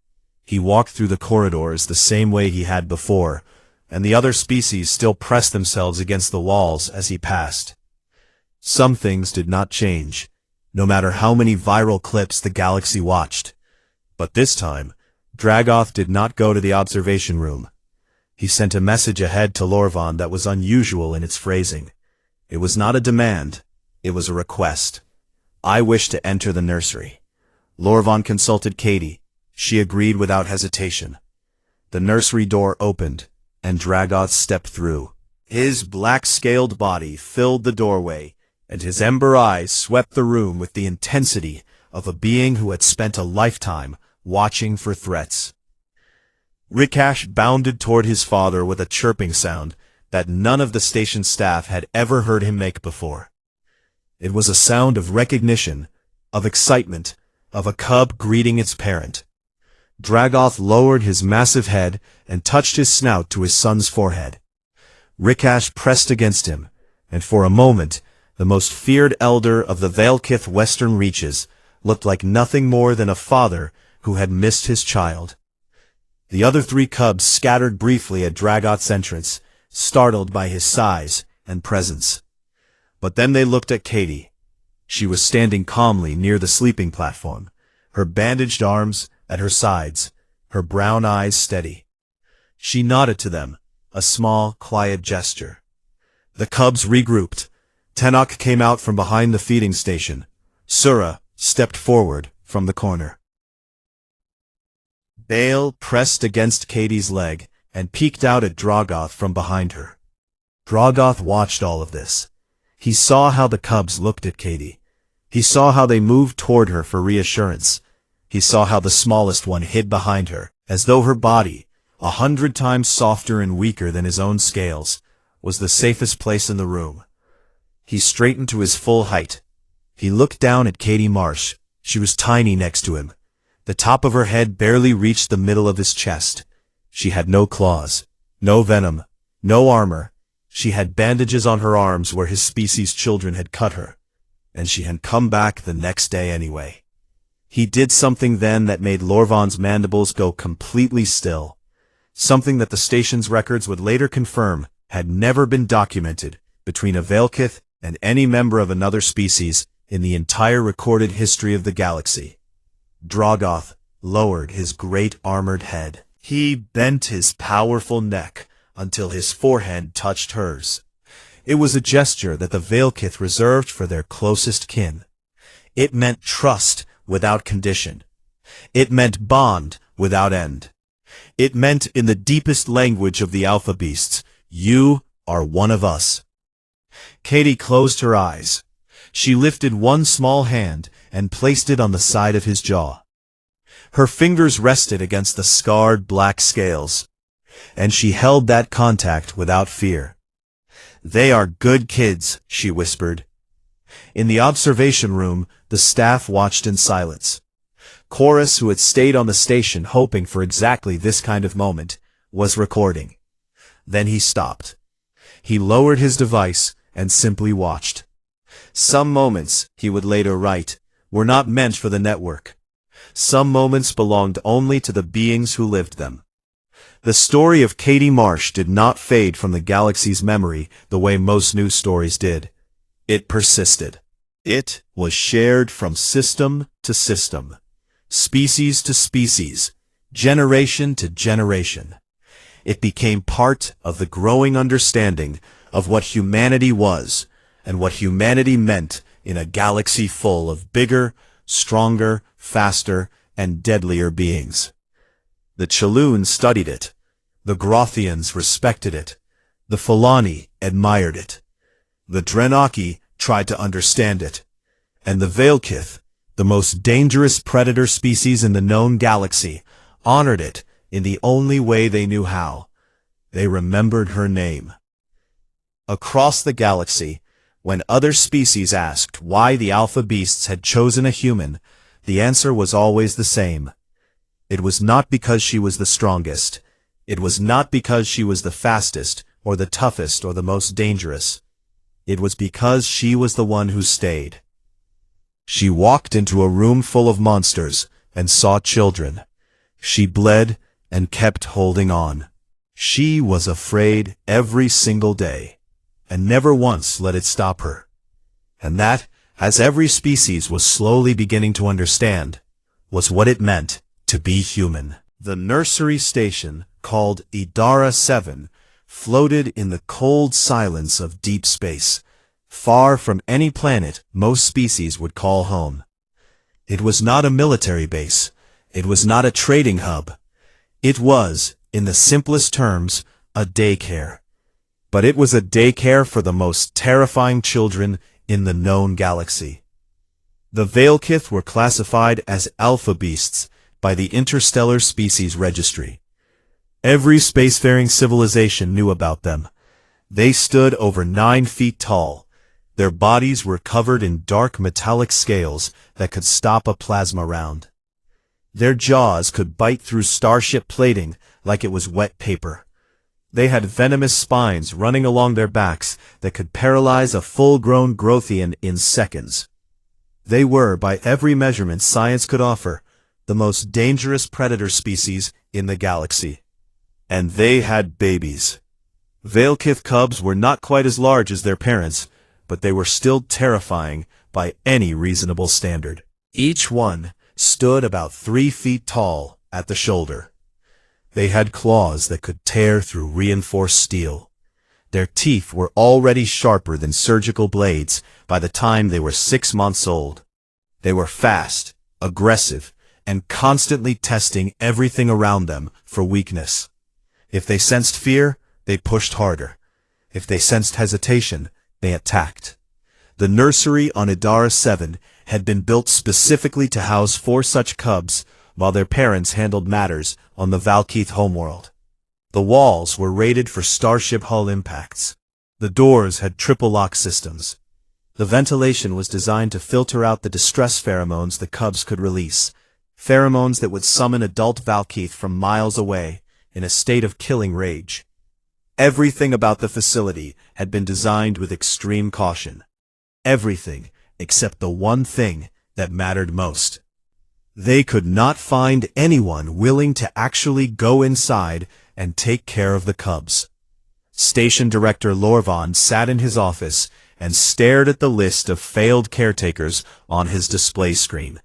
He walked through the corridors the same way he had before, and the other species still pressed themselves against the walls as he passed. Some things did not change, no matter how many viral clips the galaxy watched. But this time, Dragoth did not go to the observation room. He sent a message ahead to Lorvan that was unusual in its phrasing. It was not a demand, it was a request. "I wish to enter the nursery." Lorvan consulted Katie. She agreed without hesitation. The nursery door opened, and Dragoth stepped through. His black-scaled body filled the doorway, and his ember eyes swept the room with the intensity of a being who had spent a lifetime watching for threats. Rikash bounded toward his father with a chirping sound that none of the station staff had ever heard him make before. It was a sound of recognition, of excitement, of a cub greeting its parent. Dragoth lowered his massive head and touched his snout to his son's forehead. Rikash pressed against him, and for a moment, the most feared elder of the Valkith western reaches looked like nothing more than a father who had missed his child. The other 3 cubs scattered briefly at Dragoth's entrance, startled by his size, and presence. But then they looked at Katie. She was standing calmly near the sleeping platform, her bandaged arms at her sides, her brown eyes steady. She nodded to them, a small, quiet gesture. The cubs regrouped. Tenok came out from behind the feeding station. Sura stepped forward from the corner. Bale pressed against Katie's leg and peeked out at Drogoth from behind her. Drogoth watched all of this. He saw how the cubs looked at Katie. He saw how they moved toward her for reassurance. He saw how the smallest one hid behind her, as though her body, 100 times softer and weaker than his own scales, was the safest place in the room. He straightened to his full height. He looked down at Katie Marsh. She was tiny next to him. The top of her head barely reached the middle of his chest. She had no claws, no venom, no armor. She had bandages on her arms where his species' children had cut her, and she had come back the next day anyway. He did something then that made Lorvan's mandibles go completely still, something that the station's records would later confirm had never been documented between a Veilkith and any member of another species in the entire recorded history of the galaxy. Drogoth lowered his great armored head. He bent his powerful neck until his forehead touched hers. It was a gesture that the Veilkith reserved for their closest kin. It meant trust without condition. It meant bond without end. It meant, in the deepest language of the Alpha Beasts, "You are one of us." Katie closed her eyes. She lifted one small hand and placed it on the side of his jaw. Her fingers rested against the scarred black scales, and she held that contact without fear. "They are good kids," she whispered. In the observation room, the staff watched in silence. Chorus, who had stayed on the station hoping for exactly this kind of moment, was recording. Then he stopped. He lowered his device and simply watched. Some moments, he would later write, were not meant for the network. Some moments belonged only to the beings who lived them. The story of Katie Marsh did not fade from the galaxy's memory the way most news stories did. It persisted. It was shared from system to system, species to species, generation to generation. It became part of the growing understanding of what humanity was and what humanity meant in a galaxy full of bigger, stronger, faster, and deadlier beings. The Chaloons studied it. The Grothians respected it. The Fulani admired it. The Drenaki tried to understand it. And the Veilkith, the most dangerous predator species in the known galaxy, honored it in the only way they knew how. They remembered her name. Across the galaxy, when other species asked why the Alpha Beasts had chosen a human, the answer was always the same. It was not because she was the strongest. It was not because she was the fastest, or the toughest, or the most dangerous. It was because she was the one who stayed. She walked into a room full of monsters and saw children. She bled and kept holding on. She was afraid every single day, and never once let it stop her. And that, as every species was slowly beginning to understand, was what it meant to be human. The nursery station, called Idara 7, floated in the cold silence of deep space, far from any planet most species would call home. It was not a military base. It was not a trading hub. It was, in the simplest terms, a daycare. But it was a daycare for the most terrifying children in the known galaxy. The Veilkith were classified as Alpha Beasts by the Interstellar Species Registry. Every spacefaring civilization knew about them. They stood over 9 feet tall. Their bodies were covered in dark metallic scales that could stop a plasma round. Their jaws could bite through starship plating like it was wet paper. They had venomous spines running along their backs that could paralyze a full-grown Grothian in seconds. They were, by every measurement science could offer, the most dangerous predator species in the galaxy. And they had babies. Veilkith cubs were not quite as large as their parents, but they were still terrifying by any reasonable standard. Each one stood about 3 feet tall at the shoulder. They had claws that could tear through reinforced steel. Their teeth were already sharper than surgical blades by the time they were 6 months old. They were fast, aggressive, and constantly testing everything around them for weakness. If they sensed fear, they pushed harder. If they sensed hesitation, they attacked. The nursery on Idara 7 had been built specifically to house 4 such cubs, while their parents handled matters on the Valkeith homeworld. The walls were rated for starship hull impacts. The doors had triple lock systems. The ventilation was designed to filter out the distress pheromones the cubs could release, pheromones that would summon adult Valkeith from miles away in a state of killing rage. Everything about the facility had been designed with extreme caution. Everything except the one thing that mattered most. They could not find anyone willing to actually go inside and take care of the cubs. Station Director Lorvan sat in his office and stared at the list of failed caretakers on his display screen.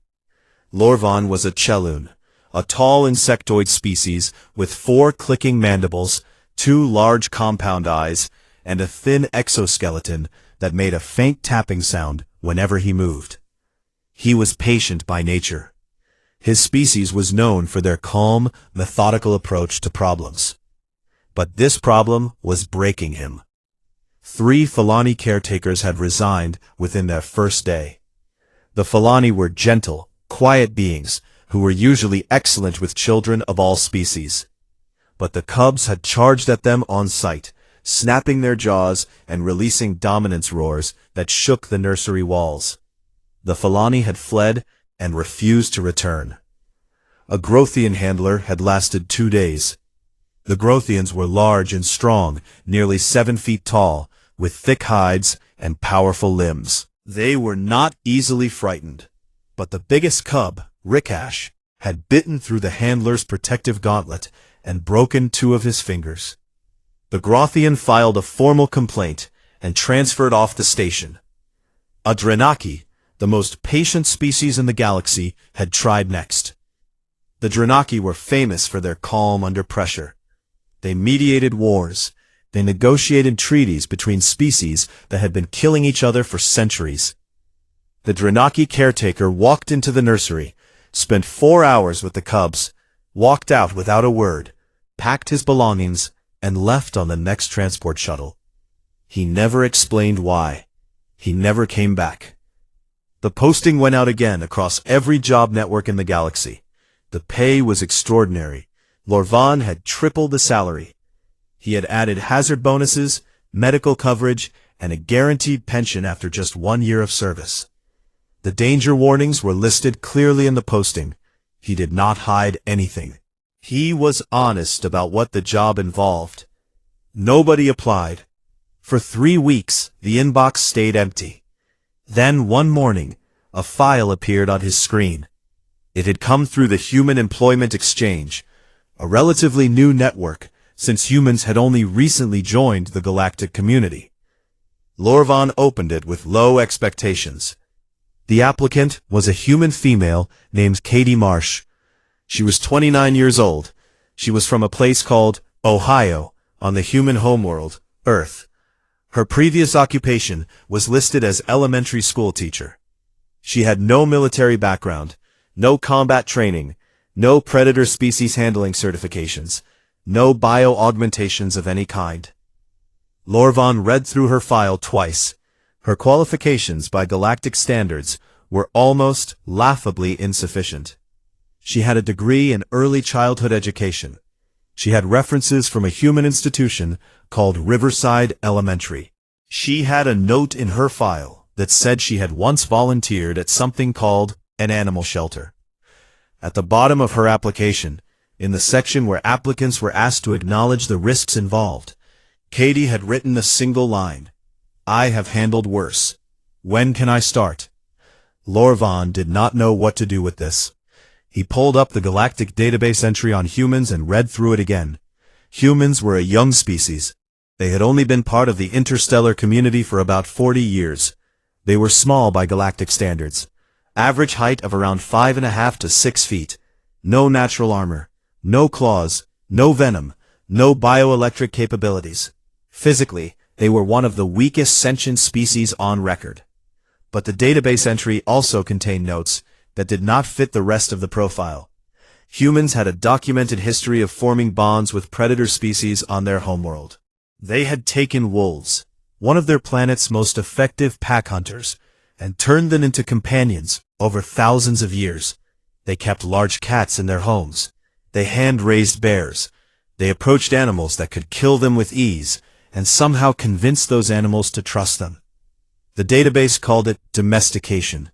Lorvan was a Cheloon, a tall insectoid species with 4 clicking mandibles, 2 large compound eyes, and a thin exoskeleton that made a faint tapping sound whenever he moved. He was patient by nature. His species was known for their calm, methodical approach to problems. But this problem was breaking him. 3 Falani caretakers had resigned within their first day. The Falani were gentle, quiet beings who were usually excellent with children of all species. But the cubs had charged at them on sight, snapping their jaws and releasing dominance roars that shook the nursery walls. The Falani had fled and refused to return. A Grothian handler had lasted 2 days. The Grothians were large and strong, nearly 7 feet tall, with thick hides and powerful limbs. They were not easily frightened, but the biggest cub, Rikash, had bitten through the handler's protective gauntlet and broken 2 of his fingers. The Grothian filed a formal complaint and transferred off the station. A Drenaki, the most patient species in the galaxy, had tried next. The Drenaki were famous for their calm under pressure. They mediated wars. They negotiated treaties between species that had been killing each other for centuries. The Drenaki caretaker walked into the nursery, spent 4 hours with the cubs, walked out without a word, packed his belongings, and left on the next transport shuttle. He never explained why. He never came back. The posting went out again across every job network in the galaxy. The pay was extraordinary. Lorvan had tripled the salary. He had added hazard bonuses, medical coverage, and a guaranteed pension after just 1 year of service. The danger warnings were listed clearly in the posting. He did not hide anything. He was honest about what the job involved. Nobody applied. For 3 weeks, the inbox stayed empty. Then one morning, a file appeared on his screen. It had come through the Human Employment Exchange, a relatively new network, since humans had only recently joined the galactic community. Lorvan opened it with low expectations. The applicant was a human female named Katie Marsh. She was 29 years old. She was from a place called Ohio on the human homeworld, Earth. Her previous occupation was listed as elementary school teacher. She had no military background, no combat training, no predator species handling certifications, no bio-augmentations of any kind. Lorvan read through her file twice. Her qualifications by galactic standards were almost laughably insufficient. She had a degree in early childhood education. She had references from a human institution called Riverside Elementary. She had a note in her file that said she had once volunteered at something called an animal shelter. At the bottom of her application, in the section where applicants were asked to acknowledge the risks involved, Katie had written a single line: "I have handled worse. When can I start?" Lorvan did not know what to do with this. He pulled up the galactic database entry on humans and read through it again. Humans were a young species. They had only been part of the interstellar community for about 40 years. They were small by galactic standards. Average height of around 5.5 to 6 feet. No natural armor. No claws. No venom. No bioelectric capabilities. Physically, they were one of the weakest sentient species on record. But the database entry also contained notes that did not fit the rest of the profile. Humans had a documented history of forming bonds with predator species on their homeworld. They had taken wolves, one of their planet's most effective pack hunters, and turned them into companions over thousands of years. They kept large cats in their homes. They hand-raised bears. They approached animals that could kill them with ease, and somehow convinced those animals to trust them. The database called it domestication,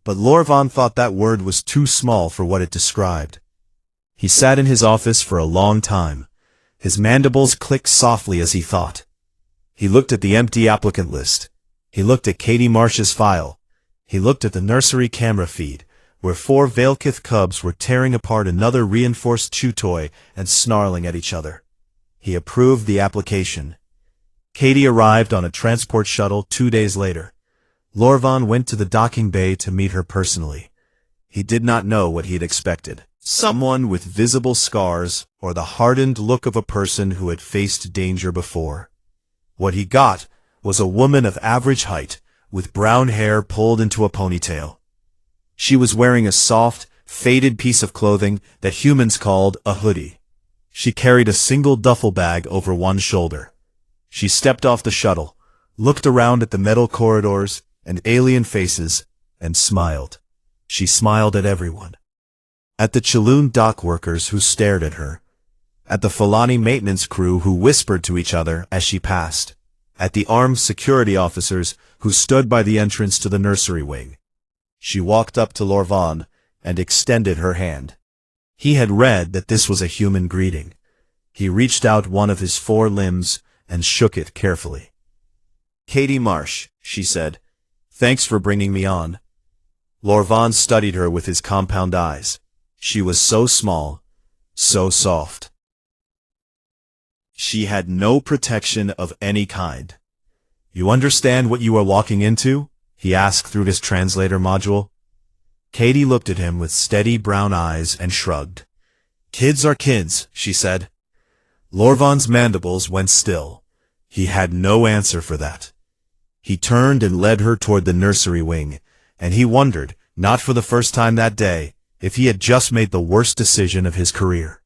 but Lorvan thought that word was too small for what it described. He sat in his office for a long time. His mandibles clicked softly as he thought. He looked at the empty applicant list. He looked at Katie Marsh's file. He looked at the nursery camera feed, where 4 Veilkith cubs were tearing apart another reinforced chew toy and snarling at each other. He approved the application. Katie arrived on a transport shuttle 2 days later. Lorvan went to the docking bay to meet her personally. He did not know what he had expected. Someone with visible scars, or the hardened look of a person who had faced danger before. What he got was a woman of average height, with brown hair pulled into a ponytail. She was wearing a soft, faded piece of clothing that humans called a hoodie. She carried a single duffel bag over one shoulder. She stepped off the shuttle, looked around at the metal corridors and alien faces, and smiled. She smiled at everyone. At the Chaloon dock workers who stared at her. At the Falani maintenance crew who whispered to each other as she passed. At the armed security officers who stood by the entrance to the nursery wing. She walked up to Lorvan and extended her hand. He had read that this was a human greeting. He reached out one of his 4 limbs and shook it carefully. "Katie Marsh," she said. "Thanks for bringing me on." Lorvan studied her with his compound eyes. She was so small, so soft. She had no protection of any kind. "You understand what you are walking into?" he asked through his translator module. Katie looked at him with steady brown eyes and shrugged. "Kids are kids," she said. Lorvan's mandibles went still. He had no answer for that. He turned and led her toward the nursery wing, and he wondered, not for the first time that day, if he had just made the worst decision of his career.